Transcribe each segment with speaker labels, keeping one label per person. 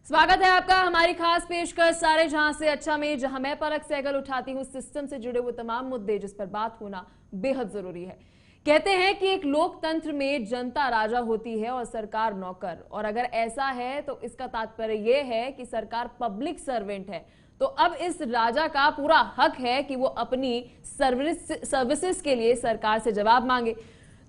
Speaker 1: स्वागत है आपका हमारी खास पेशकश सारे जहां से अच्छा में, जहां मैं पलक सहगल उठाती हूं सिस्टम से जुड़े हुए तमाम मुद्दे जिस पर बात होना बेहद जरूरी है। कहते हैं कि एक लोकतंत्र में जनता राजा होती है और सरकार नौकर, और अगर ऐसा है तो इसका तात्पर्य यह है कि सरकार पब्लिक सर्वेंट है। तो अब इस राजा का पूरा हक है कि वो अपनी सर्विसेज के लिए सरकार से जवाब मांगे।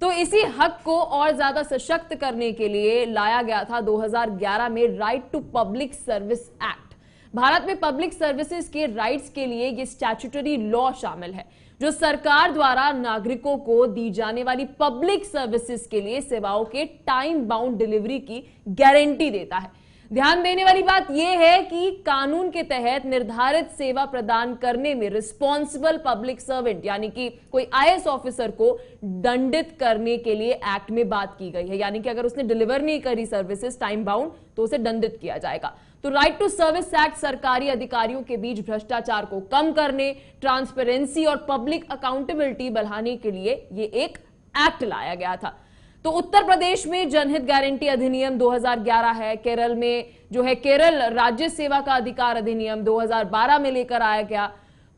Speaker 1: तो इसी हक को और ज्यादा सशक्त करने के लिए लाया गया था 2011 में right to public service act. Bharat में पब्लिक सर्विसेज के राइट्स के लिए ये स्टैट्यूटरी लॉ शामिल है जो सरकार द्वारा नागरिकों को दी जाने वाली पब्लिक सर्विसेज के लिए सेवाओं के टाइम बाउंड डिलीवरी की गारंटी देता है। ध्यान देने वाली बात यह है कि कानून के तहत निर्धारित सेवा प्रदान करने में रिस्पॉन्सिबल पब्लिक सर्वेंट यानी कि कोई आईएएस ऑफिसर को दंडित करने के लिए एक्ट में बात की गई है। यानी कि अगर उसने डिलीवर नहीं करी सर्विसेज टाइम बाउंड तो उसे दंडित किया जाएगा। तो राइट टू सर्विस एक्ट सरकारी अधिकारियों के बीच भ्रष्टाचार को कम करने, ट्रांसपेरेंसी और पब्लिक अकाउंटेबिलिटी बढ़ाने के लिए ये एक एक्ट लाया गया था। तो उत्तर प्रदेश में जनहित गारंटी अधिनियम 2011 है। केरल में जो है केरल राज्य सेवा का अधिकार अधिनियम 2012 में लेकर आया गया।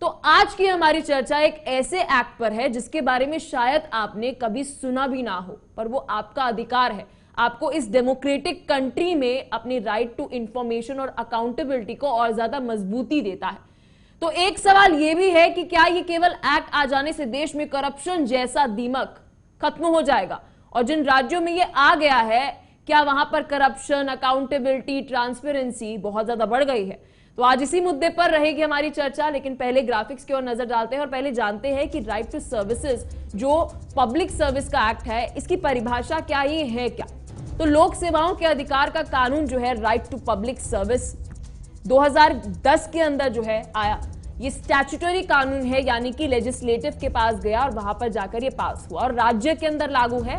Speaker 1: तो आज की हमारी चर्चा एक ऐसे एक्ट पर है जिसके बारे में शायद आपने कभी सुना भी ना हो, पर वो आपका अधिकार है। आपको इस डेमोक्रेटिक कंट्री में अपनी राइट टू इंफॉर्मेशन और अकाउंटेबिलिटी को और ज्यादा मजबूती देता है। तो एक सवाल यह भी है कि क्या ये केवल एक्ट आ जाने से देश में करप्शन जैसा दीमक खत्म हो जाएगा, और जिन राज्यों में ये आ गया है क्या वहां पर करप्शन, अकाउंटेबिलिटी, ट्रांसपेरेंसी बहुत ज्यादा बढ़ गई है? तो आज इसी मुद्दे पर रहेगी हमारी चर्चा, लेकिन पहले ग्राफिक्स की ओर नजर डालते हैं और पहले जानते हैं कि राइट टू सर्विसेज जो पब्लिक सर्विस का एक्ट है इसकी परिभाषा क्या ये है क्या। तो लोक सेवाओं के अधिकार का कानून जो है राइट टू पब्लिक सर्विस 2010 के अंदर जो है आया। ये स्टैट्यूटरी कानून है, यानी कि लेजिस्लेटिव के पास गया और वहां पर जाकर ये पास हुआ और राज्य के अंदर लागू है,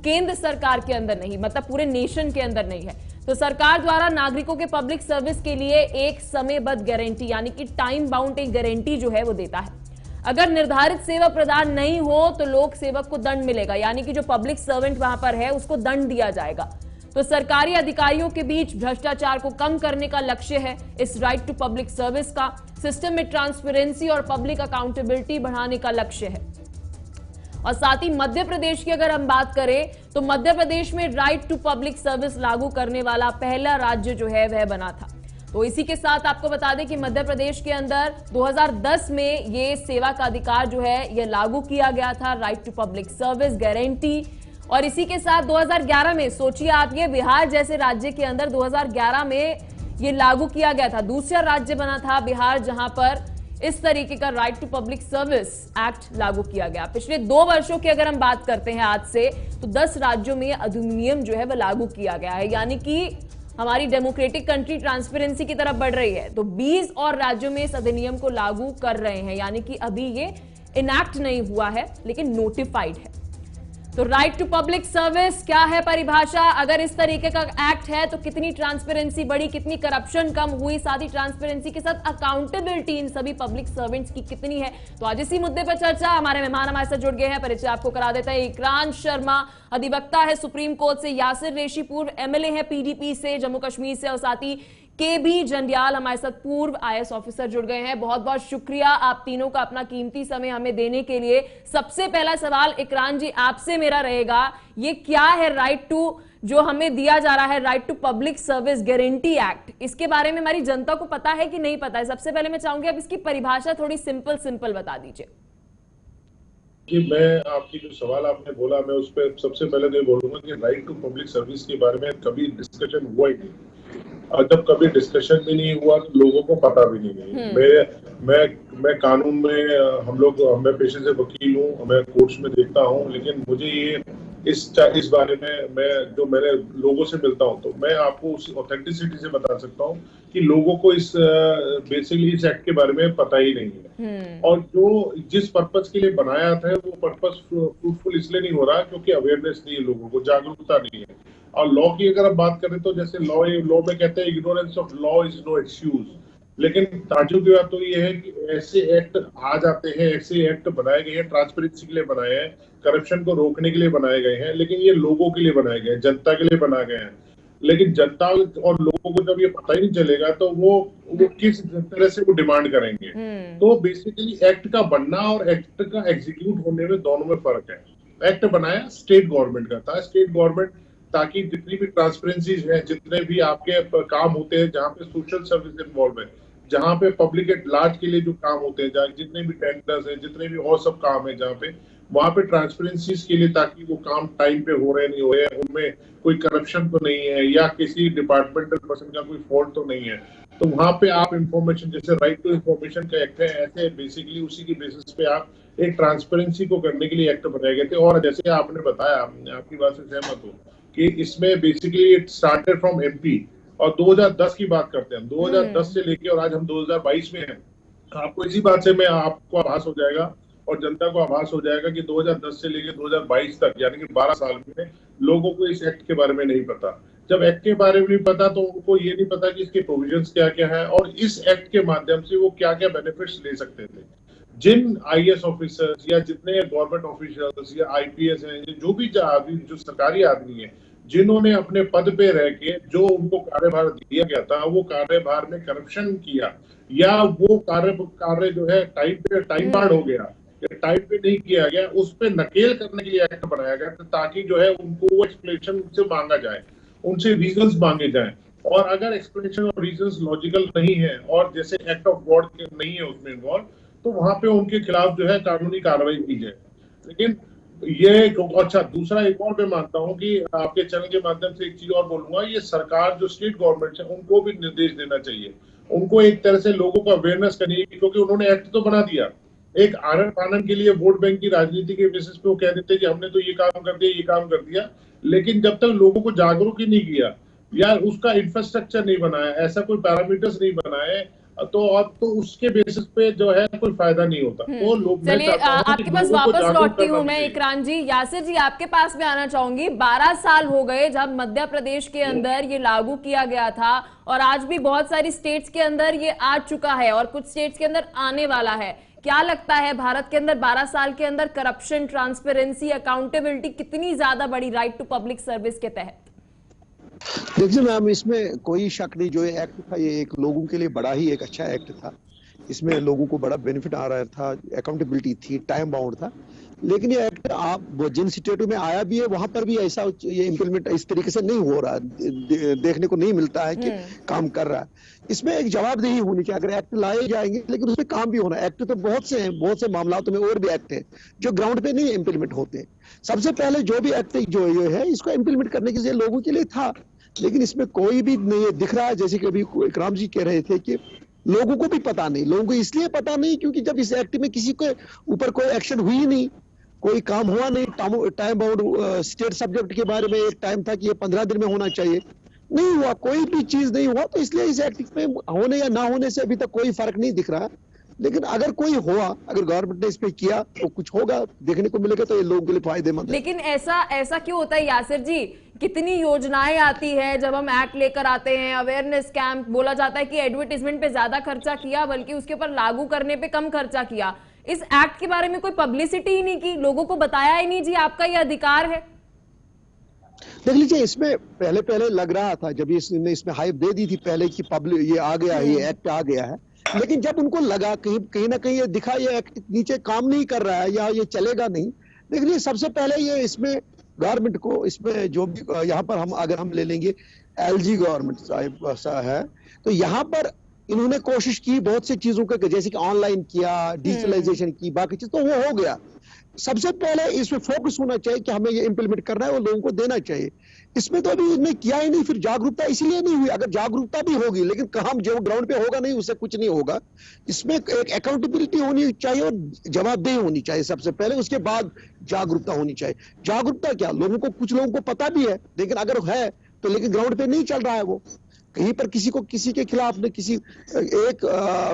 Speaker 1: केंद्र सरकार के अंदर नहीं, मतलब पूरे नेशन के अंदर नहीं है। तो सरकार द्वारा नागरिकों के पब्लिक सर्विस के लिए एक समयबद्ध गारंटी यानी कि टाइम बाउंड एक गारंटी जो है वो देता है। अगर निर्धारित सेवा प्रदान नहीं हो तो लोक सेवक को दंड मिलेगा, यानी कि जो पब्लिक सर्वेंट वहां पर है उसको दंड दिया जाएगा। तो सरकारी अधिकारियों के बीच भ्रष्टाचार को कम करने का लक्ष्य है इस राइट टू पब्लिक सर्विस का। सिस्टम में ट्रांसपेरेंसी और पब्लिक अकाउंटेबिलिटी बढ़ाने का लक्ष्य है। और साथ ही मध्य प्रदेश की अगर हम बात करें तो मध्य प्रदेश में राइट टू पब्लिक सर्विस लागू करने वाला पहला राज्य जो है वह बना था। तो इसी के साथ आपको बता दें कि मध्य प्रदेश के अंदर 2010 में ये सेवा का अधिकार जो है यह लागू किया गया था, right to public service guarantee. और इसी के साथ 2011 में सोचिए आप, ये बिहार जैसे राज्य के अंदर 2011 में ये लागू किया गया था। दूसरा राज्य बना था बिहार जहां पर इस तरीके का right to public service act लागू किया गया। पिछले 2 वर्षों की अगर हम बात करते हैं आज से, तो 10 राज्यों में अधिनियम जो है वह लागू किया गया है, यानी कि हमारी डेमोक्रेटिक कंट्री ट्रांसपेरेंसी की तरफ बढ़ रही है। तो 20 और राज्यों में इस अधिनियम को लागू कर रहे हैं, यानी कि अभी ये इनैक्ट नहीं हुआ है लेकिन नोटिफाइड है। तो राइट टू पब्लिक सर्विस क्या है परिभाषा? अगर इस तरीके का एक्ट है तो कितनी ट्रांसपेरेंसी बढ़ी, कितनी करप्शन कम हुई, साथ ही ट्रांसपेरेंसी के साथ अकाउंटेबिलिटी इन सभी पब्लिक सर्वेंट्स की कितनी है? तो आज इसी मुद्दे पर चर्चा। हमारे मेहमान हमारे साथ जुड़ गए हैं, परिचय आपको करा देते हैं। इकरान शर्मा अधिवक्ता है सुप्रीम कोर्ट से, यासिर रेशी पूर्व एमएलए है पीडीपी से जम्मू कश्मीर से, और साथ ही केबी जंडियाल हमारे साथ पूर्व आईएएस ऑफिसर जुड़ गए हैं। बहुत बहुत शुक्रिया आप तीनों का अपना कीमती समय हमें देने के लिए। सबसे पहला सवाल इकरान जी आपसे मेरा रहेगा, ये क्या है राइट टू जो हमें दिया जा रहा है, right to public service guarantee act? इसके बारे में हमारी जनता को पता है कि नहीं पता है? सबसे पहले मैं चाहूंगी आप इसकी परिभाषा थोड़ी सिंपल बता दीजिए।
Speaker 2: कि मैं आपकी जो सवाल आपने बोला मैं उस पर सबसे पहले तो ये बोलूंगा कि राइट टू पब्लिक सर्विस के बारे में कभी डिस्कशन हुआ ही नहीं, और जब कभी डिस्कशन भी नहीं हुआ तो लोगों को पता भी नहीं। मैं कानून में मैं पेशे से वकील हूँ, मैं कोर्ट्स में देखता हूँ, लेकिन मुझे ये इस बारे में जो मेरे लोगों से मिलता हूँ तो मैं आपको उस ऑथेंटिसिटी से बता सकता हूँ कि लोगों को बेसिकली इस एक्ट के बारे में पता ही नहीं है। और जो जिस पर्पस के लिए बनाया था वो पर्पस फ्रूटफुल इसलिए नहीं हो रहा क्योंकि अवेयरनेस नहीं है, लोगों को जागरूकता नहीं है। और लॉ की अगर आप बात करें तो जैसे लॉ में कहते हैं ignorance of law is no excuse, लेकिन ताज्जुब की बात तो ये है कि ऐसे एक्ट आ जाते हैं, ऐसे एक्ट बनाए गए हैं, ट्रांसपेरेंसी के लिए बनाए हैं, करप्शन को रोकने के लिए बनाए गए हैं, लेकिन ये लोगों के लिए बनाए गए हैं, जनता के लिए बनाए गए हैं। लेकिन जनता और लोगों को जब ये पता ही नहीं चलेगा तो वो किस तरह से वो डिमांड करेंगे। तो बेसिकली एक्ट का बनना और एक्ट का एग्जीक्यूट होने में दोनों में फर्क है। एक्ट बनाया स्टेट गवर्नमेंट का था, स्टेट गवर्नमेंट ताकि जितनी भी ट्रांसपेरेंसीज है, जितने भी आपके काम होते हैं जहाँ पे सोशल सर्विस इन्वॉल्व है, जहाँ पे पब्लिक एट लार्ज के लिए जो काम होते हैं, जहाँ जितने भी टेंडर्स हैं, जितने भी और सब काम है जहाँ पे, वहां पे ट्रांसपेरेंसीज के लिए, ताकि वो काम टाइम पे हो रहे नहीं हो रहे, उनमें कोई करप्शन तो नहीं है या किसी डिपार्टमेंटल पर्सन का कोई फॉल्ट तो नहीं है, तो वहां पे आप इंफॉर्मेशन, जैसे राइट टू इंफॉर्मेशन का एक्ट है, ऐसे बेसिकली उसी की बेसिस पे आप एक ट्रांसपेरेंसी को करने के लिए एक्ट बनाए गए थे। और जैसे आपने बताया, आपकी बात से सहमत हूँ कि इसमें basically it started from MP, और 2010 की बात करते हैं, 2010 से लेके और आज हम 2022 में हैं। आपको इसी बात से मैं आपको आभास हो जाएगा और जनता को आभास हो जाएगा कि 2010 से लेकर 2022 तक, यानी कि 12 साल में लोगों को इस एक्ट के बारे में नहीं पता। जब एक्ट के बारे में नहीं पता तो उनको ये नहीं पता कि इसके प्रोविजंस क्या क्या है और इस एक्ट के माध्यम से वो क्या क्या बेनिफिट्स ले सकते थे। जिन आईएएस ऑफिसर्स या जितने गवर्नमेंट ऑफिशियल्स या आईपीएस हैं, जो भी जो सरकारी आदमी है, जिन्होंने अपने पद पे रह के जो उनको कार्यभार दिया गया था, वो कार्यभार में करप्शन किया या वो कार्य जो है टाइम बार्ड हो गया, टाइम पे नहीं किया गया, उस पे नकेल करने के लिए एक्ट बनाया गया ताकि जो है उनको वो एक्सप्लेनेशन से मांगा जाए, उनसे रीजंस मांगे जाए। और अगर एक्सप्लेनेशन और रीजंस लॉजिकल नहीं है और जैसे एक्ट ऑफ गॉड नहीं है उसमें इन्वॉल्व, तो वहां पे उनके खिलाफ जो है कानूनी कार्रवाई की जाए। लेकिन ये अच्छा, दूसरा एक और मैं मानता हूँ कि आपके चैनल के माध्यम से एक चीज और बोलूंगा, ये सरकार जो स्टेट गवर्नमेंट है उनको भी निर्देश देना चाहिए, उनको एक तरह से लोगों को अवेयरनेस करनी है, क्योंकि उन्होंने एक्ट तो बना दिया, एक आनन फानन के लिए वोट बैंक की राजनीति के बेसिस पे वो कह देते कि हमने तो ये काम कर दिया, ये काम कर दिया, लेकिन जब तक लोगों को जागरूक ही नहीं किया या उसका इंफ्रास्ट्रक्चर नहीं बनाया, ऐसा कोई पैरामीटर्स नहीं बनाए, तो अब तो उसके बेसिस पे जो है कोई फायदा नहीं होता। तो लोग,
Speaker 1: चलिए आपके पास वापस लौटती हूँ मैं इकराम जी। यासिर जी आपके पास में आना चाहूंगी। 12 साल हो गए जब मध्य प्रदेश के अंदर ये लागू किया गया था और आज भी बहुत सारी स्टेट्स के अंदर ये आ चुका है और कुछ स्टेट्स के अंदर आने वाला है। क्या लगता है भारत के अंदर 12 साल के अंदर करप्शन, ट्रांसपेरेंसी, अकाउंटेबिलिटी कितनी ज्यादा बड़ी राइट टू पब्लिक सर्विस के तहत?
Speaker 3: देखिए मैम, इसमें कोई शक नहीं, जो ये एक्ट था ये एक लोगों के लिए बड़ा ही एक अच्छा एक्ट था। इसमें लोगों को बड़ा बेनिफिट आ रहा था, अकाउंटेबिलिटी थी, टाइम बाउंड था। लेकिन ये एक्ट आप जिन स्टेटों में आया भी है वहां पर भी ऐसा ये इम्प्लीमेंट इस तरीके से नहीं हो रहा, देखने को नहीं मिलता है कि काम कर रहा है। इसमें एक जवाबदेही होनी चाहिए। अगर एक्ट लाए जाएंगे लेकिन उसमें काम भी होना। एक्ट तो बहुत से हैं, बहुत से मामलों में और भी एक्ट है जो ग्राउंड पे नहीं इम्प्लीमेंट होते। सबसे पहले जो भी एक्ट जो ये है इसको इम्प्लीमेंट करने के लिए लोगों के लिए था, लेकिन इसमें कोई भी नहीं दिख रहा है। जैसे कि अभी इकराम जी कह रहे थे कि लोगों को भी पता नहीं, लोगों को इसलिए पता नहीं क्योंकि जब इस एक्ट में किसी के ऊपर कोई एक्शन हुई नहीं, कोई काम हुआ नहीं, टाइम बाउंड स्टेट सब्जेक्ट के बारे में एक टाइम था कि ये 15 दिन में होना चाहिए, नहीं हुआ, कोई भी चीज नहीं हुआ, तो इसलिए इस एक्ट में होने या ना होने से अभी तक कोई फर्क नहीं दिख रहा। लेकिन अगर कोई हुआ, अगर गवर्नमेंट ने इस पे किया तो कुछ होगा, देखने को मिलेगा, तो ये लोगों के लिए फायदेमंद है।
Speaker 1: लेकिन ऐसा क्यों होता है यासिर जी? कितनी योजनाएं आती है जब हम एक्ट लेकर आते हैं, अवेयरनेस कैंप, बोला जाता है कि एडवर्टाइजमेंट पे ज्यादा खर्चा किया बल्कि उसके ऊपर लागू करने पे कम खर्चा किया। इस एक्ट के बारे में कोई पब्लिसिटी ही नहीं की, लोगों को बताया ही नहीं जी आपका ये अधिकार है।
Speaker 3: देख लीजिए, इसमें पहले लग रहा था जब इसमें हाइप दे दी थी पहले कि पब्लिक ये आ गया है, ये एक्ट आ गया है, लेकिन जब उनको लगा कहीं ना कहीं ये दिखा ये एक्ट नीचे काम नहीं कर रहा है या ये चलेगा नहीं। देखिए सबसे पहले ये इसमें गवर्नमेंट को, इसमें जो भी यहाँ पर अगर हम ले लेंगे एलजी गवर्नमेंट है, तो यहाँ पर इन्होंने कोशिश की बहुत सी चीजों का, जैसे कि ऑनलाइन किया, डिजिटलाइजेशन की, बाकी चीज तो वो हो गया। सबसे पहले इसमें फोकस होना चाहिए कि हमें ये इंप्लीमेंट करना है और लोगों को देना चाहिए। इसमें तो अभी इन्हें किया ही नहीं, फिर जागरूकता इसलिए नहीं हुई। अगर जागरूकता भी होगी लेकिन काम जो ग्राउंड पे होगा नहीं, उससे कुछ नहीं होगा। इसमें एक अकाउंटेबिलिटी होनी चाहिए और जवाबदेही होनी चाहिए सबसे पहले, उसके बाद जागरूकता होनी चाहिए। जागरूकता क्या, लोगों को, कुछ लोगों को पता भी है, लेकिन अगर है तो लेकिन ग्राउंड पे नहीं चल रहा है वो। कहीं पर किसी के खिलाफ ने किसी एक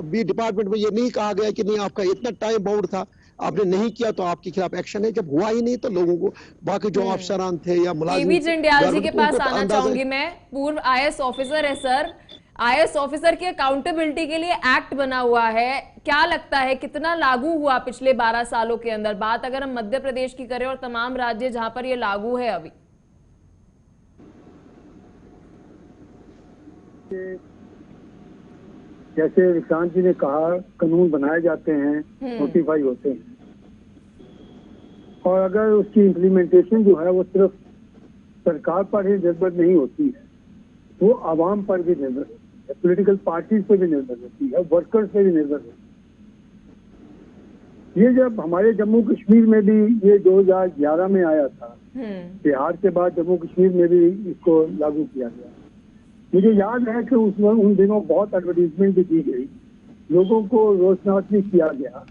Speaker 3: भी डिपार्टमेंट में ये नहीं कहा गया कि नहीं आपका इतना टाइम बाउंड था, आपने नहीं किया तो आपके खिलाफ एक्शन है। जब हुआ ही नहीं तो लोगों को, बाकी जो अफसरान थे या मुलाजिम,
Speaker 1: जंडियाल जी के पास आना चाहूंगी मैं। पूर्व आईएएस ऑफिसर है सर, आईएएस ऑफिसर की अकाउंटेबिलिटी के लिए एक्ट बना हुआ है, क्या लगता है कितना लागू हुआ पिछले 12 सालों के अंदर? बात अगर हम मध्य प्रदेश की करें और तमाम राज्य जहां पर ये लागू है अभी।
Speaker 4: कि जैसे विक्रांत जी ने कहा, कानून बनाए जाते हैं, नोटिफाई होते हैं, और अगर उसकी इम्प्लीमेंटेशन जो है वो सिर्फ सरकार पर ही निर्भर नहीं होती है, वो आवाम पर भी निर्भर होती है, पॉलिटिकल पार्टीज पर भी निर्भर होती है, वर्कर्स पर भी निर्भर होती है। ये जब हमारे जम्मू कश्मीर में भी ये 2011 में आया था, बिहार के बाद जम्मू कश्मीर में भी इसको लागू किया गया। मुझे याद है कि उसमें उन दिनों बहुत एडवर्टीजमेंट भी दी गई, लोगों को रोशनास भी किया गया,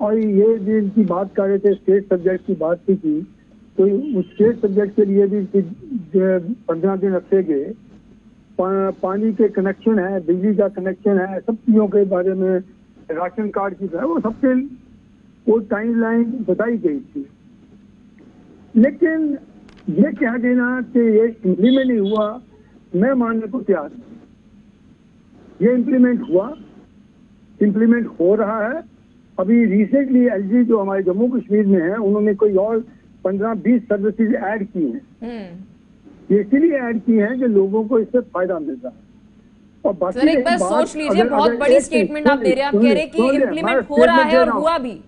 Speaker 4: और ये जिनकी बात कर रहे थे स्टेट सब्जेक्ट की बात की थी, तो उस स्टेट सब्जेक्ट के लिए भी 15 दिन रखे गए। पानी के कनेक्शन है, बिजली का कनेक्शन है, सब चीज़ों के बारे में, राशन कार्ड की तरह वो सबके वो टाइम लाइन बताई गई थी। लेकिन ये कह देना कि ये इम्प्लीमेंट नहीं हुआ, मैं मानने को तैयार नहीं। ये इम्प्लीमेंट हो रहा है। अभी रिसेंटली एलजी जो हमारे जम्मू कश्मीर में है, उन्होंने कोई और 15-20 सर्विसेज ऐड की हैं। ये इसलिए ऐड की हैं कि लोगों को इससे फायदा मिल रहा है। और बाकी
Speaker 1: सर एक बार सोच लीजिए, बहुत बड़ी स्टेटमेंट आप दे रहे हैं, आप कह रहे हैं कि इम्प्लीमेंट हो रहा है और हुआ भी।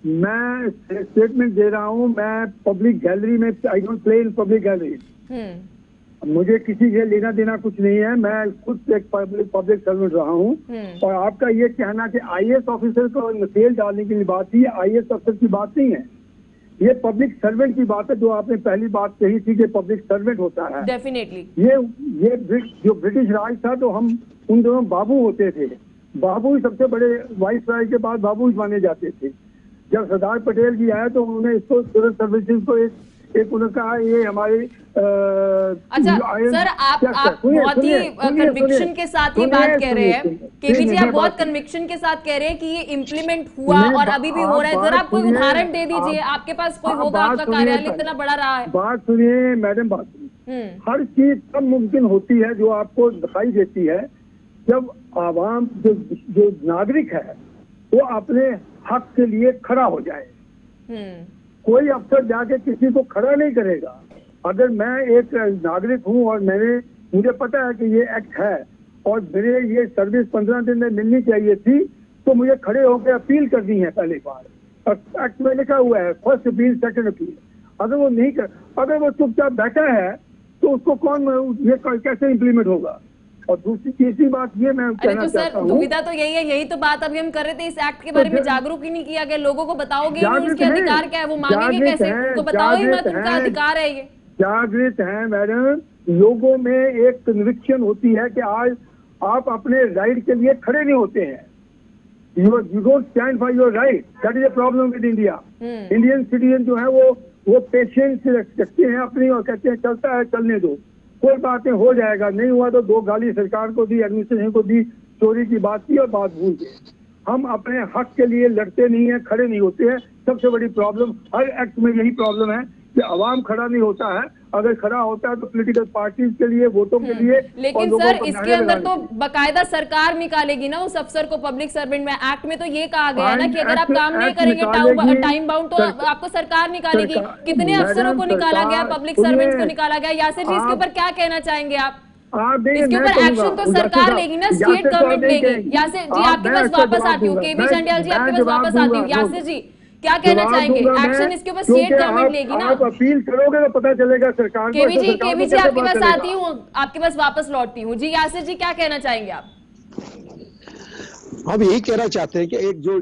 Speaker 4: मैं स्टेटमेंट दे रहा हूँ, मैं पब्लिक गैलरी में, I don't play in public gallery, मुझे किसी से लेना देना कुछ नहीं है, मैं खुद एक पब्लिक सर्वेंट रहा हूँ। और आपका ये कहना कि आईएएस ऑफिसर को नकेल डालने की बात थी, आईएएस ऑफिसर की बात नहीं है, ये पब्लिक सर्वेंट की बात है। जो आपने पहली बात कही थी कि पब्लिक सर्वेंट होता है,
Speaker 1: डेफिनेटली
Speaker 4: ये जो ब्रिटिश राज था, तो हम उन दोनों बाबू होते थे, बाबू ही सबसे बड़े, वाइस राय के बाद बाबू ही माने जाते थे। जब सरदार पटेल जी आए तो उन्होंने इसको सिविल सर्विसेज को एक उन्होंने कहा ये हमारे
Speaker 1: अच्छा सर, आप बहुत ही कन्विक्शन के साथ ये बात कह रहे हैं, केवी जी, आप बहुत कन्विक्शन के साथ कह रहे हैं कि ये इम्प्लीमेंट हुआ और अभी भी हो रहा है। जरा आप कोई उदाहरण दे दीजिए, आपके पास कोई होगा, आपका कार्यालय इतना बड़ा रहा है।
Speaker 4: बात सुनिए मैडम, बात सुनिए। हर चीज तब मुमकिन होती है जो आपको दिखाई देती है जब आवाम जो नागरिक है वो अपने हक के लिए खड़ा हो जाए। कोई अफसर जाके किसी को खड़ा नहीं करेगा। अगर मैं एक नागरिक हूं और मुझे पता है कि ये एक्ट है और मेरे ये सर्विस 15 दिन में मिलनी चाहिए थी, तो मुझे खड़े होकर अपील करनी है पहली बार, और एक्ट में लिखा हुआ है फर्स्ट अपील, सेकंड अपील। अगर वो चुपचाप बैठा है तो उसको कौन, ये कैसे इम्प्लीमेंट होगा? और तीसरी बात ये मैं कहना चाहता हूँ,
Speaker 1: दुविधा तो यही है, यही तो बात अभी हम कर रहे थे, इस एक्ट के बारे में जागरूक ही नहीं किया गया। लोगों को बताओगे नहीं उसके अधिकार क्या है, वो मांगेंगे कैसे? उनको बताओ ही मत, उनका अधिकार है ये।
Speaker 4: जागृत है मैडम, लोगों में एक कन्विक्शन होती है कि आज आप अपने राइट के लिए खड़े नहीं होते हैं। You don't stand for your right, that is a problem with India. Indian citizen जो है वो पेशेंस रखते हैं अपनी, और कहते हैं चलता है, चलने दो, कोई बातें हो जाएगा, नहीं हुआ तो 2 गाली सरकार को दी, एडमिनिस्ट्रेशन को दी, चोरी की बात की और बात भूल गए। हम अपने हक के लिए लड़ते नहीं है, खड़े नहीं होते हैं। सबसे बड़ी प्रॉब्लम हर एक्ट में यही प्रॉब्लम है कि अवाम खड़ा नहीं होता है। अगर खड़ा होता है तो पॉलिटिकल पार्टीज के लिए, वोटों के लिए।
Speaker 1: लेकिन सर इसके अंदर तो बकायदा सरकार निकालेगी ना उस अफसर को, पब्लिक सर्वेंट में। एक्ट में तो ये कहा गया है ना कि अगर आप काम नहीं करेंगे टाइम बाउंड, तो आपको सरकार निकालेगी। कितने अफसरों को निकाला गया, पब्लिक सर्वेंट्स को निकाला गया। यासिर जी, इसके ऊपर क्या कहना चाहेंगे आप? इसके ऊपर एक्शन तो सरकार लेगी ना, स्टेट गवर्नमेंट लेगी। यासिर जी आपके पास वापस आती हूँ, केवी चंडियाल जी आपके पास वापस आती हूँ। यासिर जी क्या कहना चाहेंगे? एक्शन इसके ऊपर स्टेट गवर्नमेंट लेगी ना।
Speaker 4: आप अपील करोगे तो पता चलेगा सरकार को।
Speaker 1: केवी जी आपके पास आती हूँ, आपके पास वापस लौटती हूँ। जी यासिर जी क्या कहना चाहेंगे आप?
Speaker 3: हम यही कहना चाहते हैं कि एक जो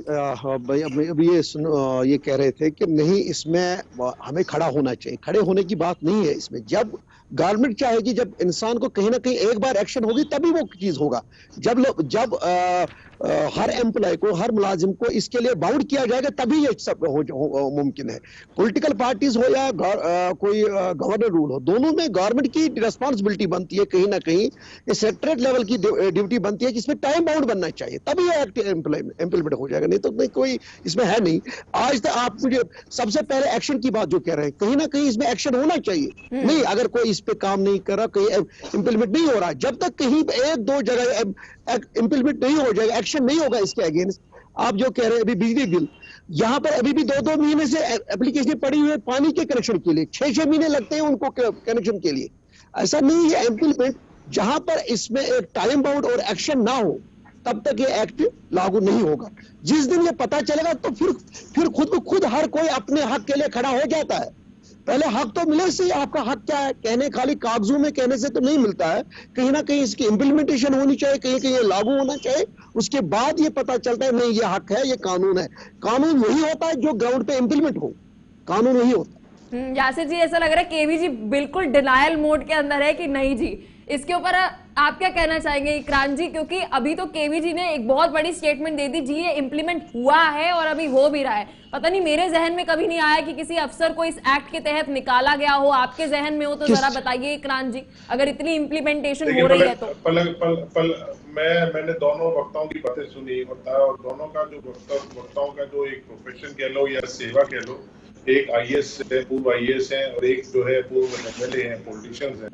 Speaker 3: अभी ये कह रहे थे कि नहीं, इसमें हमें खड़ा होना चाहिए। खड़े होने की बात नहीं है इसमें। जब गवर्नमेंट चाहेगी, जब इंसान को कहीं ना कहीं एक बार एक्शन होगी तभी वो चीज होगा। जब हर एम्प्लॉय को, हर मुलाजिम को इसके लिए बाउंड किया जाएगा तभी ये सब मुमकिन है। पॉलिटिकल पार्टीज हो या कोई गवर्नर रूल हो, दोनों में गवर्नमेंट की रिस्पॉन्सिबिलिटी बनती है कहीं ना कहीं, ये सेक्रेटरीट लेवल की ड्यूटी बनती है जिसमें टाइम बाउंड बनना चाहिए, तभी ये एक्ट इम्प्लीमेंट हो जाएगा। नहीं तो नहीं, कोई इसमें है नहीं। आज तक आप मुझे सबसे पहले एक्शन की बात जो कह रहे हैं, कहीं ना कहीं इसमें एक्शन होना चाहिए। नहीं, अगर कोई इस पे काम नहीं कर रहा, कहीं इम्प्लीमेंट नहीं हो रहा, जब तक कहीं 1-2 जगह इम्प्लीमेंट नहीं हो जाएगा, एक्शन नहीं होगा इसके अगेंस्ट। आप जो कह रहे हैं अभी बिजली बिल, यहाँ पर अभी भी 2-2 महीने से एप्लीकेशन पड़ी हुई है पानी के कनेक्शन के लिए, 6-6 महीने लगते हैं उनको कनेक्शन के लिए। ऐसा नहीं है, इम्प्लीमेंट जहां पर इसमें एक टाइम बाउंड और एक्शन ना हो तब तक ये एक्ट लागू नहीं होगा। जिस दिन ये पता चलेगा तो फिर खुद को खुद हर कोई अपने हक के लिए खड़ा हो जाता है। पहले हक तो मिले से आपका हक क्या है, कहने खाली कागजों में कहने से तो नहीं मिलता है, कहीं ना कहीं इसकी इम्प्लीमेंटेशन होनी चाहिए, कहीं कहीं लागू होना चाहिए, उसके बाद ये पता चलता है नहीं ये हक है, ये कानून है। कानून वही होता है जो ग्राउंड पे इम्प्लीमेंट हो, कानून वही होता है।
Speaker 1: यासिर जी, ऐसा लग रहा है केवी जी बिल्कुल डिनायल मोड के अंदर है कि नहीं जी, इसके ऊपर आप क्या कहना चाहेंगे इकराम जी? क्योंकि अभी तो केवी जी ने एक बहुत बड़ी स्टेटमेंट दे दी जी, ये इम्प्लीमेंट हुआ है और अभी हो भी रहा है। पता नहीं, मेरे जहन में कभी नहीं आया कि किसी अफसर को इस एक्ट के तहत निकाला गया हो। आपके जहन में हो तो जरा बताइए इकराम जी, अगर इतनी इम्प्लीमेंटेशन हो रही है तो।
Speaker 2: मैंने दोनों वक्ताओं की बातें सुनी और दोनों का जो वक्ताओं का जो एक प्रोफेशन कह लो या सेवा कह लो, एक आईएएस है, पूर्व आईएएस है, और एक जो है पूर्व एमएलए हैं, पॉलिटिशियंस हैं।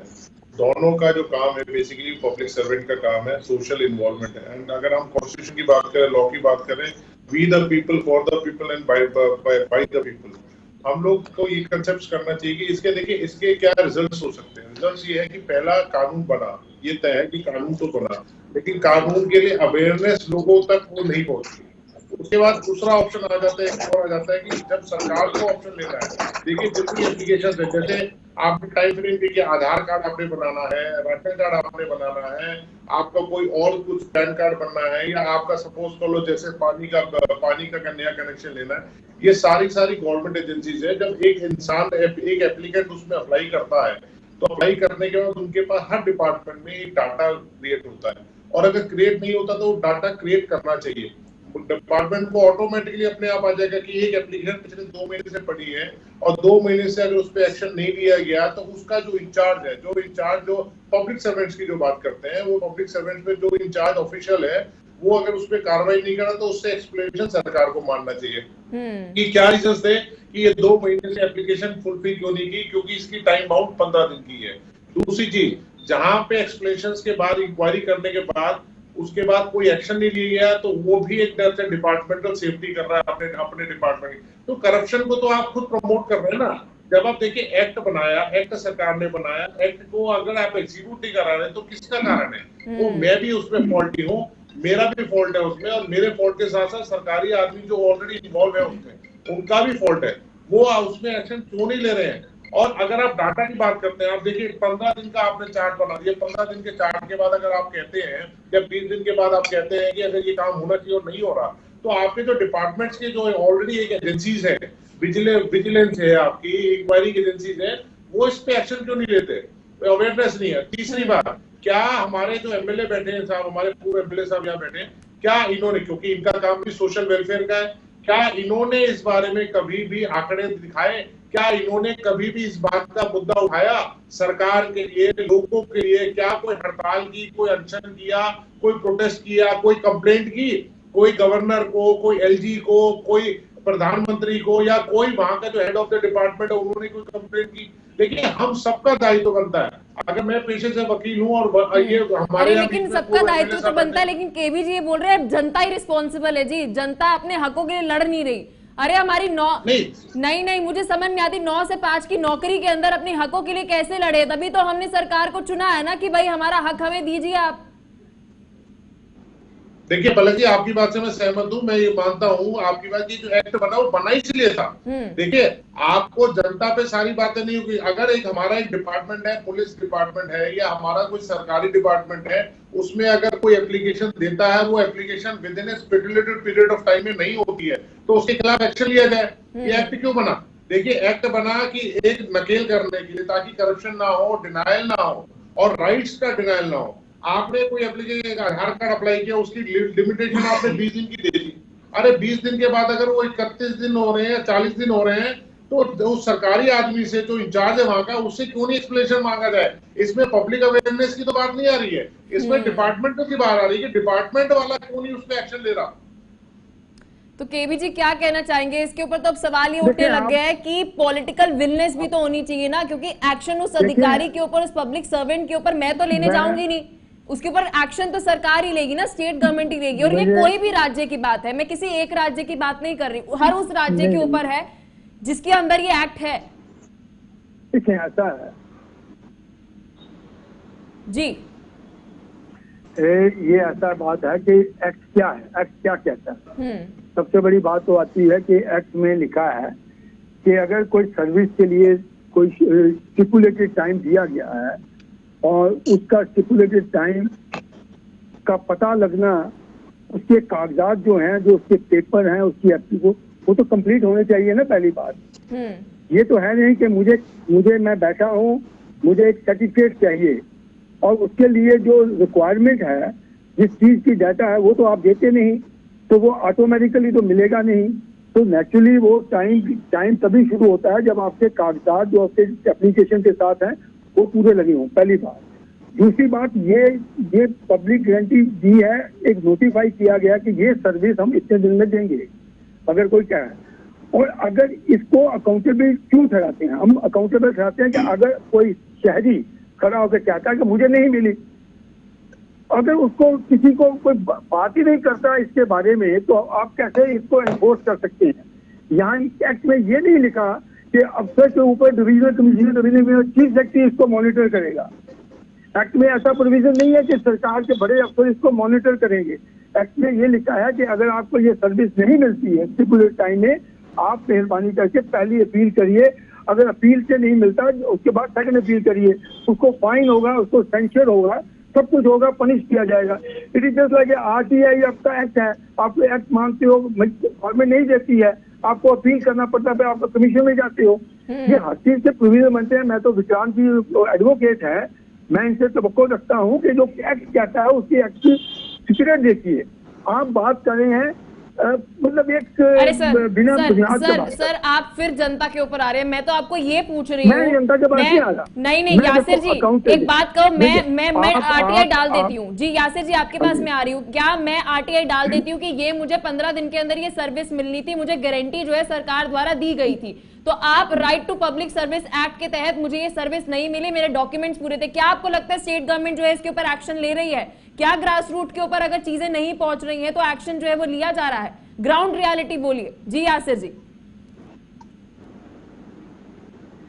Speaker 2: दोनों का जो काम है बेसिकली पब्लिक सर्वेंट का काम है, सोशल इन्वॉल्वमेंट है। एंड अगर हम कॉन्स्टिट्यूशन की बात करें, लॉ की बात करें, we the people for the people and by the people, हम लोग को ये कंसेप्ट करना चाहिए कि इसके देखिए इसके क्या रिजल्ट्स हो सकते हैं। रिजल्ट्स ये है कि पहला कानून बना, ये तय है कि कानून तो बना, लेकिन कानून के लिए अवेयरनेस लोगों तक वो नहीं पहुंचती। उसके बाद दूसरा ऑप्शन आ जाता है, और आ जाता है कि जब सरकार को ऑप्शन लेना है, देखिए जितनी एप्लीकेशन है, जैसे आपने टाइम फ्रेम देखिए, आधार कार्ड आपने बनाना है, राशन कार्ड आपने बनाना है, आपका कोई और कुछ पैन कार्ड बनना है, या आपका सपोज कर लो जैसे पानी का नया कनेक्शन लेना है, ये सारी गवर्नमेंट एजेंसीज है। जब एक इंसान एक एप्लीकेंट उसमें अप्लाई करता है, तो अप्लाई करने के बाद उनके पास हर डिपार्टमेंट में एक डाटा क्रिएट होता है, और अगर क्रिएट नहीं होता तो डाटा क्रिएट करना चाहिए। डिपार्टमेंट को ऑटोमेटिकली अपने आप आ जाएगा कि एक एप्लीकेशन पिछले 2 महीने से पड़ी है, और 2 महीने से अगर उस पर एक्शन नहीं लिया गया तो उसका जो इंचार्ज है, जो पब्लिक सर्वेंट्स की जो बात करते हैं, वो पब्लिक सर्वेंट्स में जो इंचार्ज ऑफिशियल है, वो अगर उस पर कार्रवाई नहीं करा तो उससे एक्सप्लेनेशन सरकार को मानना चाहिए कि क्या रीजन थे कि ये 2 महीने से एप्लीकेशन फुलफिल क्यों नहीं की, क्योंकि इसकी टाइम बाउंड 15 दिन की है। दूसरी चीज, जहां पे एक्सप्लेनेशन के बाद इंक्वायरी करने के बाद उसके बाद कोई एक्शन नहीं लिया गया, तो वो भी एक तरह से डिपार्टमेंटल सेफ्टी कर रहा है अपने डिपार्टमेंट की। तो करप्शन को तो आप खुद प्रमोट कर रहे हैं ना। जब आप देखिए एक्ट बनाया, एक्ट सरकार ने बनाया, एक्ट को अगर आप एग्जीक्यूट नहीं करा रहे तो किसका कारण है? वो मैं भी उसमें फॉल्टी हूँ, मेरा भी फॉल्ट है उसमें, और मेरे फॉल्ट के साथ साथ सरकारी आदमी जो ऑलरेडी इन्वॉल्व है उसमें, उनका भी फॉल्ट है। वो उसमें एक्शन क्यों नहीं ले रहे हैं? और अगर आप डाटा की बात करते हैं, आप देखिए 15 दिन का आपने चार्ट बना दिया, 15 दिन के चार्ट के बाद अगर आप कहते हैं या 20 दिन के बाद आप कहते हैं कि अगर ये काम होना चाहिए और नहीं हो रहा, तो आपके जो डिपार्टमेंट्स के जो ऑलरेडी एक एजेंसीज है, विजिलेंस है, आपकी इंक्वायरी एजेंसीज है, वो इस पे एक्शन क्यों नहीं लेते? अवेयरनेस नहीं है। तीसरी बात, क्या हमारे जो एमएलए बैठे हैं साहब, हमारे पूर्व एमएलए साहब यहाँ बैठे हैं, क्या इन्होंने, क्योंकि इनका काम भी सोशल वेलफेयर का है, क्या इन्होंने इस बारे में कभी भी आंकड़े दिखाए? क्या इन्होंने कभी भी इस बात का मुद्दा उठाया सरकार के लिए, लोगों के लिए? क्या कोई हड़ताल की, कोई अनशन किया, कोई प्रोटेस्ट किया, कोई कंप्लेंट की? कोई गवर्नर को, कोई एलजी को, कोई प्रधानमंत्री को, या कोई वहां का जो हेड ऑफ द डिपार्टमेंट है उन्होंने कोई कंप्लेंट की? देखिए, हम सबका दायित्व बनता है। अगर मैं पेशे से वकील हूँ और ये हमारे,
Speaker 1: लेकिन सबका दायित्व तो बनता है, लेकिन केवी जी ये बोल रहे हैं जनता ही रिस्पॉन्सिबल है जी, जनता अपने हकों के लिए लड़ नहीं रही। अरे हमारी नहीं, मुझे समझ नहीं आती 9 से 5 की नौकरी के अंदर अपने हकों के लिए कैसे लड़े? तभी तो हमने सरकार को चुना है ना कि भाई हमारा हक हमें दीजिए आप।
Speaker 2: देखिए पलक जी, आपकी बात से मैं सहमत हूँ, मैं ये मानता हूँ आपकी बात, ये जो एक्ट बना वो बना इसलिए था। देखिए, आपको जनता पे सारी बातें नहीं होगी। अगर हमारा एक डिपार्टमेंट है, पुलिस डिपार्टमेंट है, या हमारा कोई सरकारी डिपार्टमेंट है, उसमें अगर कोई एप्लीकेशन देता है, वो application with in A stipulated period of time में नहीं होती है, तो उसके खिलाफ एक्शन लिया जाए। ये एक्ट क्यों बना? देखिए, एक्ट बना कि एक नकेल करने के लिए, ताकि करप्शन ना हो, डिनायल ना हो, और राइट्स का डिनायल ना हो। आपने कोई एप्लीकेशन, आधार कार्ड अप्लाई किया, उसकी लिमिटेशन आपने 20 दिन की दे दी। अरे 20 दिन के बाद अगर वो 31 दिन हो रहे हैं, 40 दिन हो रहे हैं, तो उस सरकारी आदमी से जो इंचार्ज है वहां का, उससे क्यों नहीं एक्सप्लेनेशन मांगा जाए? इसमें पब्लिक अवेयरनेस की तो बात नहीं आ रही है, इसमें डिपार्टमेंट की बात आ रही है कि डिपार्टमेंट वाला क्यों नहीं उसमें एक्शन ले रहा।
Speaker 1: तो केवी जी क्या कहना चाहेंगे इसके ऊपर? तो अब सवाल ये उठने लग गया है कि पॉलिटिकल विलनेस भी तो होनी चाहिए ना, क्योंकि एक्शन उस अधिकारी के ऊपर, उस पब्लिक सर्वेंट के ऊपर मैं तो लेने जाऊंगी नहीं, उसके ऊपर एक्शन तो सरकार ही लेगी ना, स्टेट गवर्नमेंट ही लेगी। और ये कोई भी राज्य की बात है, मैं किसी एक राज्य की बात नहीं कर रही, हर उस राज्य के ऊपर है जिसके अंदर ये एक्ट है।
Speaker 4: ठीक है, ऐसा है
Speaker 1: जी,
Speaker 4: ये ऐसा बात है कि एक्ट क्या है, एक्ट क्या कहता है। सबसे बड़ी बात तो आती है कि एक्ट में लिखा है कि अगर कोई सर्विस के लिए कोई स्टिपुलेटेड टाइम दिया गया है और उसका स्टिपुलेटेड टाइम का पता लगना, उसके कागजात जो हैं, जो उसके पेपर हैं, उसकी एप्लीकेशन, वो तो कंप्लीट होने चाहिए ना। पहली बात ये तो है नहीं कि मुझे मैं बैठा हूँ, मुझे एक सर्टिफिकेट चाहिए और उसके लिए जो रिक्वायरमेंट है, जिस चीज की डाटा है, वो तो आप देते नहीं, तो वो ऑटोमेटिकली तो मिलेगा नहीं। तो नेचुरली वो टाइम तभी शुरू होता है जब आपके कागजात जो आपके एप्लीकेशन के साथ हैं वो पूरे लगे हों, पहली बात। दूसरी बात, ये पब्लिक गारंटी दी है, एक नोटिफाई किया गया कि ये सर्विस हम इतने दिन में देंगे, अगर कोई क्या है। और अगर इसको अकाउंटेबल क्यों ठहराते हैं? हम अकाउंटेबल ठहराते हैं कि अगर कोई शहरी खड़ा होकर कहता है कि मुझे नहीं मिली, अगर उसको किसी को कोई बात ही नहीं करता इसके बारे में, तो आप कैसे इसको एनफोर्स कर सकते हैं? यहाँ एक्ट में ये नहीं लिखा कि अफसर के ऊपर डिवीजनल कमिश्नर चीफ सेक्रेटरी इसको मॉनिटर करेगा। एक्ट में ऐसा प्रोविजन नहीं है कि सरकार के बड़े अफसर इसको मॉनिटर करेंगे। एक्ट में ये लिखा है कि अगर आपको ये सर्विस नहीं मिलती है स्टिपुलेटेड टाइम में, आप मेहरबानी करके पहली अपील करिए। अगर अपील से नहीं मिलता, उसके बाद सेकंड अपील करिए, उसको फाइन होगा, उसको सेंक्शन होगा, सब कुछ होगा, पनिश किया जाएगा। It is just like RTI आपका एक्ट है, आप एक्ट मांगते हो, गवर्नमेंट नहीं देती है, आपको अपील करना पड़ता है, आप कमीशन में जाते हो। ये हर चीज से प्रोविजन बनते हैं। मैं तो विक्रांत जी एडवोकेट है, मैं इनसे तवक्को रखता हूँ कि जो एक्ट कहता है उसकी एक्ट की फिक्र देखिए। आप बात कर रहे हैं मतलब एक
Speaker 1: अरे सर,
Speaker 4: बिना बुनियाद के बात।
Speaker 1: सर आप फिर जनता के ऊपर आ रहे हैं। मैं तो आपको ये पूछ रही हूँ, नहीं यासिर जी एक बात कहो, मैं RTI डाल देती हूँ जी। यासिर जी आपके पास मैं आ रही हूँ, क्या मैं RTI डाल देती हूँ कि ये मुझे 15 दिन के अंदर ये सर्विस मिलनी थी, मुझे गारंटी जो है सरकार द्वारा दी गई थी, तो आप right to public service act के तहत मुझे ये सर्विस नहीं मिली, मेरे डॉक्यूमेंट्स पूरे थे, क्या आपको लगता है स्टेट गवर्नमेंट जो है इसके ऊपर एक्शन ले रही है? क्या ग्रास रूट के ऊपर अगर चीजें नहीं पहुंच रही हैं तो एक्शन जो है वो लिया जा रहा है? ग्राउंड रियलिटी बोलिए जी यासिर जी।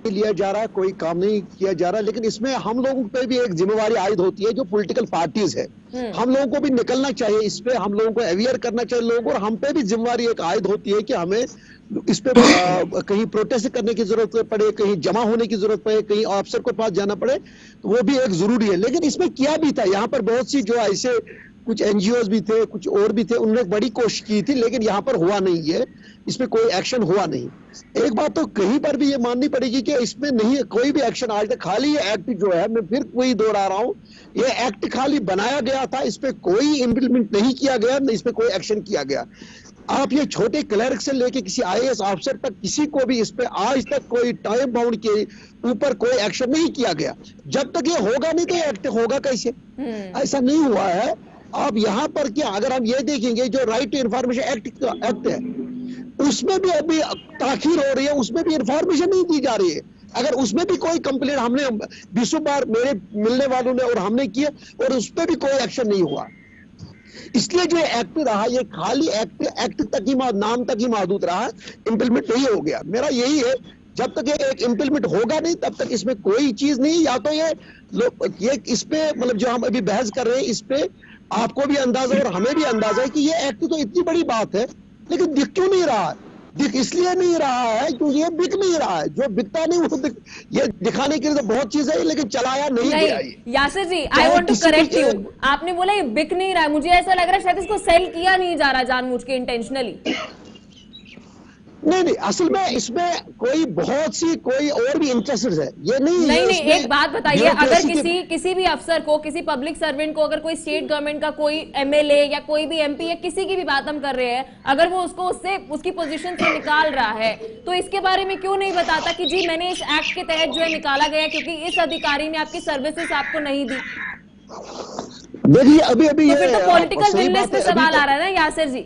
Speaker 3: लिया जा रहा है, कोई काम नहीं किया जा रहा, लेकिन इसमें हम लोगों पे भी एक जिम्मेवारी आयद होती है जो पॉलिटिकल पार्टीज है। हम लोगों को भी निकलना चाहिए, इस पे हम लोगों को अवेयर करना चाहिए लोगों को, और हम पे भी जिम्मेवारी एक आयद होती है कि हमें इस पे कहीं प्रोटेस्ट करने की जरूरत पड़े, कहीं जमा होने की जरूरत पड़े, कहीं अफसर के पास जाना पड़े, तो वो भी एक जरूरी है। लेकिन इसमें किया भी था, यहाँ पर बहुत सी जो ऐसे कुछ NGOs भी थे, कुछ और भी थे, उन्होंने बड़ी कोशिश की थी, लेकिन यहाँ पर हुआ नहीं है, इसमें कोई एक्शन हुआ नहीं। एक बात तो कहीं पर भी ये माननी पड़ेगी कि इसमें नहीं कोई भी एक्शन आज तक, खाली ये एक्ट जो है, मैं फिर वही दोहरा रहा हूँ, ये एक्ट खाली बनाया गया था, इस पे कोई इम्प्लीमेंट नहीं किया गया, इस पे कोई एक्शन किया गया। आप ये छोटे क्लर्क से लेके किसी IAS ऑफिसर तक किसी को भी इस पे आज तक कोई टाइम बाउंड के ऊपर कोई एक्शन नहीं किया गया। जब तक ये होगा नहीं तो एक्ट होगा कैसे? ऐसा नहीं हुआ है। अब यहाँ पर क्या, अगर हम ये देखेंगे जो राइट टू इंफॉर्मेशन एक्ट है, उसमें भी अभी ताखीर हो रही है, उसमें भी इंफॉर्मेशन नहीं दी जा रही है। अगर उसमें भी कोई कंप्लेंट हमने 20 बार मेरे मिलने वालों ने और हमने किया और उस पर भी कोई एक्शन नहीं हुआ। इसलिए जो एक्ट रहा ये खाली एक्ट तक ही, नाम तक ही महदूद रहा, इंप्लीमेंट नहीं हो गया। मेरा यही है, जब तक ये एक इंप्लीमेंट होगा नहीं तब तक इसमें कोई चीज नहीं। या तो ये इस पे मतलब जो हम अभी बहस कर रहे हैं, इस पे आपको भी अंदाजा और हमें भी अंदाजा है कि ये एक्ट तो इतनी बड़ी बात है, लेकिन दिख क्यों नहीं रहा है? दिख इसलिए नहीं रहा है क्योंकि ये बिक नहीं रहा है। जो बिकता नहीं वो ये दिखाने के लिए तो बहुत चीज है, लेकिन चलाया नहीं गया।
Speaker 1: Yasir ji I want to correct you, आपने बोला ये बिक नहीं रहा है, मुझे ऐसा लग रहा है शायद इसको सेल किया नहीं जा रहा जानबूझ के, इंटेंशनली।
Speaker 3: नहीं, असल में इसमें कोई बहुत सी कोई और भी इंटरेस्टेड है, ये
Speaker 1: नहीं। एक बात बताइए, अगर किसी भी अफसर को, किसी पब्लिक सर्वेंट को, अगर कोई स्टेट गवर्नमेंट का कोई MLA या कोई भी MP या किसी की भी बात हम कर रहे हैं, अगर वो उसको उसकी पोजीशन से निकाल रहा है, तो इसके बारे में क्यों नहीं बताता कि जी मैंने इस एक्ट के तहत जो है निकाला गया क्योंकि इस अधिकारी ने आपकी सर्विसेज आपको नहीं दी?
Speaker 3: देखिए अभी
Speaker 1: तो फिर तो पॉलिटिकल विलनेस पे सवाल आ रहा है ना यासिर जी।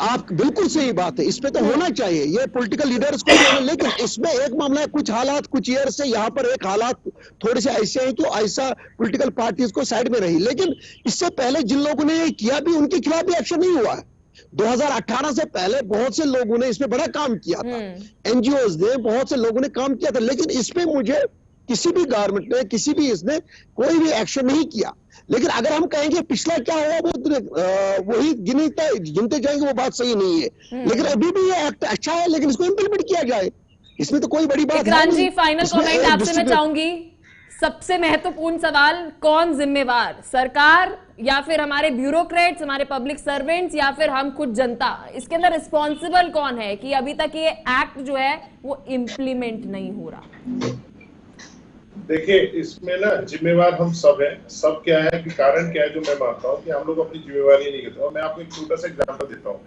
Speaker 3: आप बिल्कुल सही बात है, इस पे तो होना चाहिए, ये पॉलिटिकल लीडर्स को होना। लेकिन इसमें एक मामला है, कुछ हालात कुछ ईयर से यहाँ पर एक हालात थोड़े से ऐसे हैं तो ऐसा पॉलिटिकल पार्टीज को साइड में रही। लेकिन इससे पहले जिन लोगों ने ये किया भी, उनके खिलाफ भी एक्शन नहीं हुआ है। 2018 से पहले बहुत से लोगों ने इसमें बड़ा काम किया था, NGOs ने, बहुत से लोगों ने काम किया था, लेकिन इसमें मुझे किसी भी गवर्नमेंट ने, किसी भी इसने कोई भी एक्शन नहीं किया। लेकिन अगर हम कहेंगे पिछला क्या हुआ वो वही गिनते जाएंगे, वो बात सही नहीं है। लेकिन अभी भी ये एक्ट अच्छा है, लेकिन इसको इम्प्लीमेंट किया जाए, इसमें तो कोई बड़ी बात
Speaker 1: इकराम जी, फाइनल कमेंट आपसे मैं चाहूंगी। सबसे महत्वपूर्ण सवाल, कौन जिम्मेवार, सरकार या फिर हमारे ब्यूरोक्रेट्स, हमारे पब्लिक सर्वेंट्स, या फिर हम खुद जनता? इसके अंदर रिस्पॉन्सिबल कौन है कि अभी तक ये एक्ट जो है वो इम्प्लीमेंट नहीं हो रहा?
Speaker 2: देखिए, इसमें ना जिम्मेवार हम सब हैं। सब क्या है कि कारण क्या है, जो मैं मानता हूँ कि हम लोग अपनी जिम्मेवारी नहीं करते। और मैं आपको एक छोटा सा एग्जांपल देता हूँ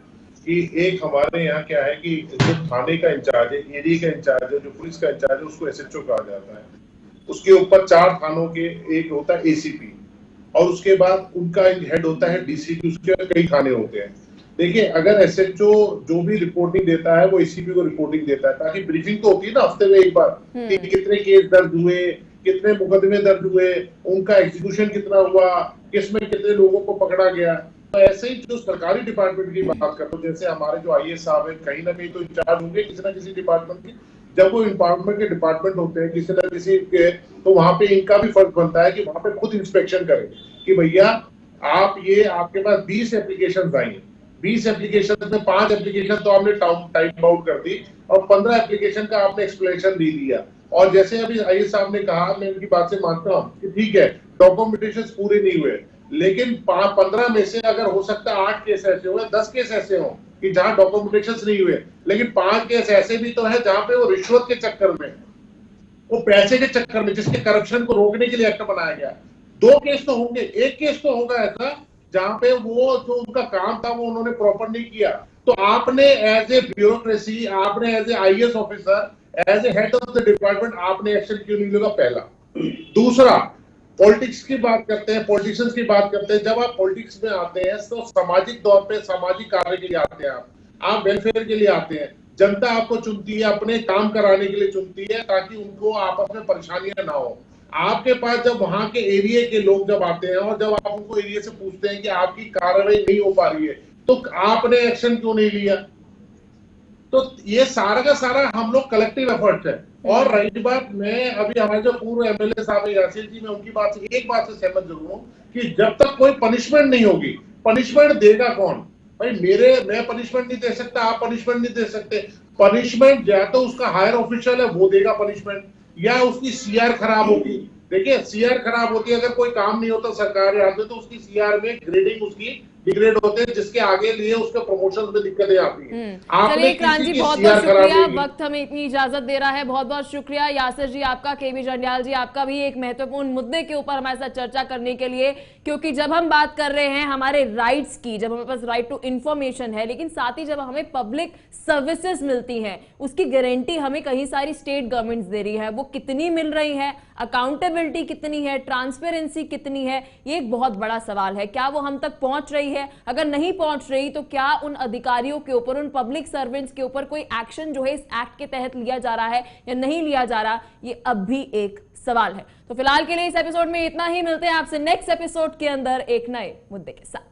Speaker 2: कि एक हमारे यहाँ क्या है कि जो थाने का इंचार्ज है, एरिया का इंचार्ज है, जो पुलिस का इंचार्ज है, उसको एसएचओ कहा जाता है। उसके ऊपर 4 थानों के एक होता है एसीपी, और उसके बाद उनका हेड होता है डीसीपी, उसके कई थाने होते हैं। देखिए, अगर एसएचओ जो भी रिपोर्टिंग देता है वो एसीपी को रिपोर्टिंग देता है, ताकि ब्रीफिंग तो होती है ना हफ्ते में एक बार कि कितने केस दर्ज हुए, कितने मुकदमे दर्ज हुए, उनका एग्जीक्यूशन कितना हुआ, किसमें कितने लोगों को पकड़ा गया। तो ऐसे ही जो सरकारी डिपार्टमेंट की बात करो, जैसे हमारे जो आईएएस साहब है, कहीं ना कहीं तो इंचार्ज होंगे किसी ना किसी डिपार्टमेंट के। जब वो इन्वायरमेंट के डिपार्टमेंट होते हैं किसी ना किसी के, तो वहां पे इनका भी फर्ज बनता है कि वहां पे खुद इंस्पेक्शन करें कि भैया आप ये आपके पास 20 एप्लीकेशन आई हैं, 20 एप्लीकेशन में 5 एप्लीकेशन तो आपने टाइम आउट कर दी और 15 एप्लीकेशन का आपने एक्सप्लेनेशन दे दिया। और जैसे अभी आईएएस साहब ने कहा, मैं उनकी बात से मानता हूँ कि ठीक है डॉक्यूमेंटेशन पूरे नहीं हुए, लेकिन 15 में से अगर हो सकता है 8 केस ऐसे हुए, 10 केस ऐसे हो कि जहां डॉक्यूमेंटेशन नहीं हुए, लेकिन 5 केस ऐसे भी तो है जहां पे वो रिश्वत के चक्कर में, वो पैसे के चक्कर में, जिसके करप्शन को रोकने के लिए एक्ट बनाया गया। 2 केस तो होंगे, 1 केस तो होगा ऐसा जहां पे वो जो उनका काम था वो उन्होंने प्रॉपर नहीं किया। तो आपने एज ए ब्यूरोक्रेसी, आपने as a IAS officer, as a head of the department, आपने एक्शन क्यों नहीं लिया? पहला। दूसरा, पॉलिटिक्स की बात करते हैं, पॉलिटिशियंस की बात करते हैं। जब आप पॉलिटिक्स में आते हैं तो सामाजिक तौर पे सामाजिक कार्य के लिए आते हैं, आप वेलफेयर के लिए आते हैं। जनता आपको चुनती है, अपने काम कराने के लिए चुनती है, ताकि उनको आपस में परेशानियां ना हो। आपके पास जब वहां के एरिया के लोग जब आते हैं और जब आप उनको एरिया से पूछते हैं कि आपकी कार्रवाई नहीं हो पा रही है, तो आपने एक्शन क्यों नहीं लिया? तो ये सारा का सारा हम लोग कलेक्टिव एफर्ट है। और रही बात, मैं अभी हमारे जो पूर्व एमएलए साहब है यासिर जी, मैं उनकी बात से एक बात से सहमत जरूर हूं कि जब तक कोई पनिशमेंट नहीं होगी, पनिशमेंट देगा कौन? भाई मैं पनिशमेंट नहीं दे सकता, आप पनिशमेंट नहीं दे सकते। पनिशमेंट या तो उसका हायर ऑफिशियल है वो देगा पनिशमेंट, या उसकी सीआर खराब होगी। देखिए, सीआर खराब होती है, अगर कोई काम नहीं होता सरकारी हाथ में, तो उसकी सीआर में ग्रेडिंग उसकी डिग्रेड होते हैं, जिसके आगे लिए उसके प्रमोशन में दिक्कतें आती हैं।
Speaker 1: चलिए क्रांति जी, बहुत बहुत शुक्रिया, वक्त हमें इतनी इजाजत दे रहा है। बहुत बहुत शुक्रिया यासिर जी आपका, केवी जंडियाल जी आपका भी, एक महत्वपूर्ण मुद्दे के ऊपर हमारे साथ चर्चा करने के लिए। क्योंकि जब हम बात कर रहे हैं हमारे राइट्स की, जब हमारे पास राइट टू इंफॉर्मेशन है, लेकिन साथ ही जब हमें पब्लिक सर्विसेज मिलती हैं, उसकी गारंटी हमें कई सारी स्टेट गवर्नमेंट्स दे रही है। वो कितनी मिल रही है, अकाउंटेबिलिटी कितनी है, ट्रांसपेरेंसी कितनी है, ये एक बहुत बड़ा सवाल है। क्या वो हम तक पहुंच रही है? अगर नहीं पहुंच रही तो क्या उन अधिकारियों के ऊपर, उन पब्लिक सर्वेंट्स के ऊपर कोई एक्शन जो है इस एक्ट के तहत लिया जा रहा है या नहीं लिया जा रहा, ये अब भी एक सवाल है। तो फिलहाल के लिए इस एपिसोड में इतना ही। मिलते हैं आपसे नेक्स्ट एपिसोड के अंदर एक नए मुद्दे के साथ।